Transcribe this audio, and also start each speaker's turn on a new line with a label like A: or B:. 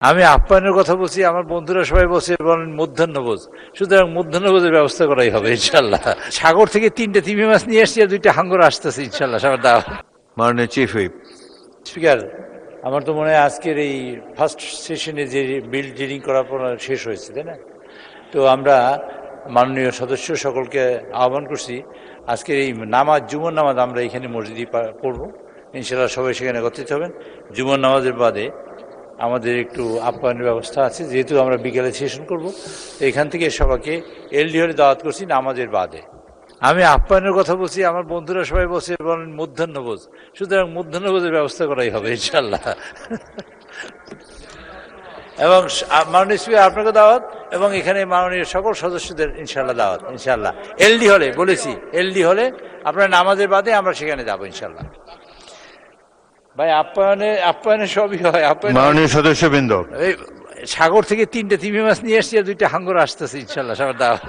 A: আমি আপ্যায়নের কথা বলছি, আমার বন্ধুরা সবাই বলছে বলেন মধ্যাহ্নভোজ, সুতরাং মধ্যাহ্নভোজের ব্যবস্থা করাই হবে ইনশাল্লাহ। সাগর থেকে 3টে তিমি মাছ নিয়ে আসছি আর 2টা হাঙ্গর আসতেছে ইনশাল্লাহ সবার দাওয়া।
B: মাননীয় চিফ হুইপ।
A: স্পিকার, আমার তো মনে হয় আজকের এই ফার্স্ট সেশনে যে বিল রিডিং করার পর শেষ হয়েছে, তাই না? তো আমরা মাননীয় সদস্য সকলকে আহ্বান করছি, আজকের এই নামাজ, জুমার নামাজ আমরা এখানে মসজিদে পড়বো ইনশাল্লাহ। সবাই সেখানে একত্রিত হবেন। জুমার নামাজের বাদে আমাদের একটু আপ্যায়নের ব্যবস্থা আছে, যেহেতু আমরা বিকেলে সেশন করব, তো এখান থেকে সবাইকে এলডি হলে দাওয়াত করছি নামাজের বাদে। আমি আপ্যায়নের কথা বলছি, আমার বন্ধুরা সবাই বলছে বলেন মধ্যাহ্নভোজ, সুতরাং মধ্যাহ্নভোজের ব্যবস্থা করাই হবে ইনশাল্লাহ। এবং মাননীয় স্পিকার আপনাকে দাওয়াত, এবং এখানে মাননীয় সকল সদস্যদের ইনশাল্লাহ দাওয়াত ইনশাল্লাহ। এলডি হলে বলেছি, এলডি হলে আপনার নামাজের বাদে আমরা সেখানে যাবো ইনশাল্লাহ। ভাই আপ্যায়নে সবই হয়।
B: মাননীয় সদস্যবৃন্দ,
A: এই সাগর থেকে 3টে তিমি মাছ নিয়ে আসছি আর 2টা হাঙ্গর আসতেছে ইনশাল্লাহ সবার দাওয়াত।